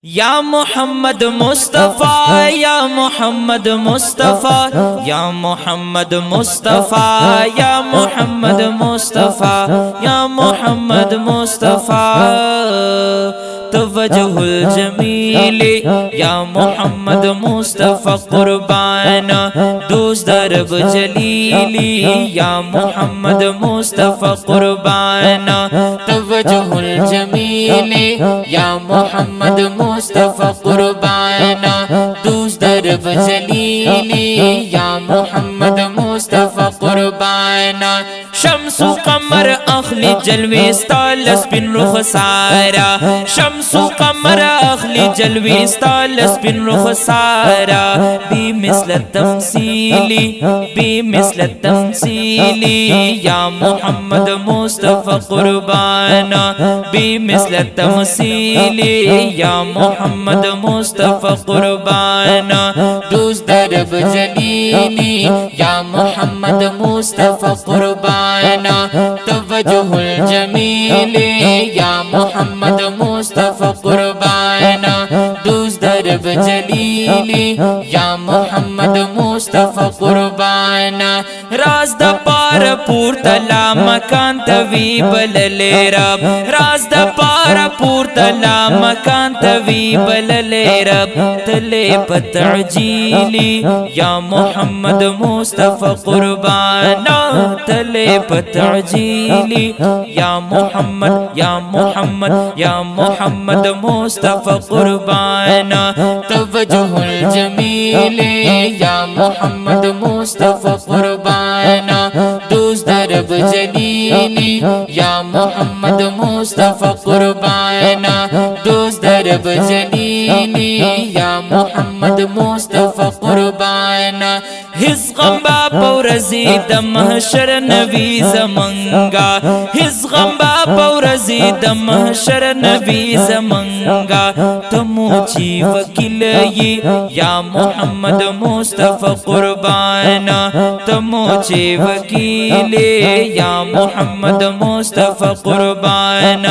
या मोहम्मद मुस्तफ़ा या मोहम्मद मुस्तफ़ा या मोहम्मद मुस्तफ़ा या मोहम्मद मुस्तफ़ा या मोहम्मद मुस्तफ़ा तवज्जुहुल जमील या मोहम्मद मुस्तफ़ा कुर्बान दोस्त दरब जलीली या मोहम्मद मुस्तफ़ा कुर्बान तवज्जुहुल जमील या मोहम्मद मुस्तफ़ा कुर्बान दोस्त दरब जलीली या मोहम्मद मुस्तफ़ा कुर्बान शम्सु कमर अखली जलवे स्तालस बिन रुख सारा शम्सु कमर अखली जलवे स्तालस बिन रुख सारा बेमिसल तमसीली या मोहम्मद मुस्तफ़ा कुर्बान बेमिसल तमसीली या मोहम्मद मुस्तफ़ा कुर्बान दोस्त दरब जलीली या मोहम्मद मुस्तफ़ा कुर्बान तवज्जुहुल जमील या मोहम्मद मुस्तफ़ा कुर्बान दोस्त दरब जलीली या मोहम्मद मुस्तफ़ा कुर्बान राज द पार पूर्तला मकान तवी बलले रब राज द पार पूर्तला मकान तवी बलले रब तले पतअजीली या मोहम्मद मुस्तफ़ा कुर्बान तले पतअजीली या मोहम्मद या मोहम्मद या मोहम्मद मुस्तफ़ा कुर्बान तवज्जुहुल जमील या मोहम्मद मुस्तफ़ा कुर्बान दोस्त दरब जलीली या मोहम्मद मुस्तफ़ा कुर्बान दोस्त दरब जलीली या मोहम्मद मुस्तफ़ा कुर्बान हिज गम्बा पौरजी द महशर नबी जमंगा हिज गम्बा पौरजी द महशर नबी जमंगा तमोची वकील ये या मोहम्मद मुस्तफ़ा कुर्बान तमोचे वकील या मोहम्मद मुस्तफ़ा कुर्बान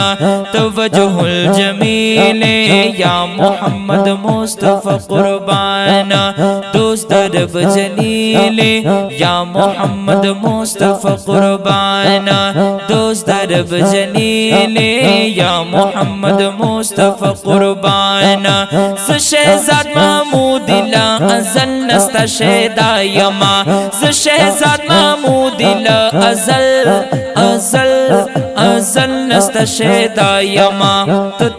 तवज्जुहुल जमील या मोहम्मद मुस्तफ़ा कुर्बान दोस्त दरब जलील या मोहम्मद मुस्तफ़ा कुर्बान दोस्त दरब जलील या मोहम्मद मुस्तफ़ा कुर्बान शहजाद महमूदिला अज़ल नस्ता शहदा यमा शहजाद महमूदिला अज़ल नस्ता शहदा यमा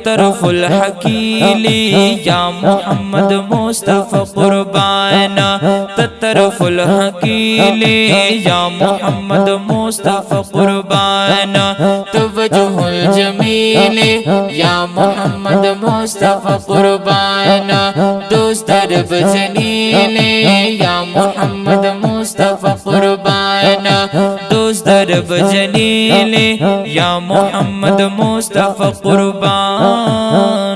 तरफुल हकीली या मोहम्मद मुस्तफ़ा कुर्बान तरफुल हकीली या मोहम्मद मुस्तफ़ा कुर्बान तवज्जुहुल जमील या मोहम्मद मुस्तफ़ा कुर्बान दोस्त दरब जलील या मोहम्मद मुस्तफ़ा कुर्बान दोस्त दरब जलील या मोहम्मद मुस्तफ़ा कुर्बान।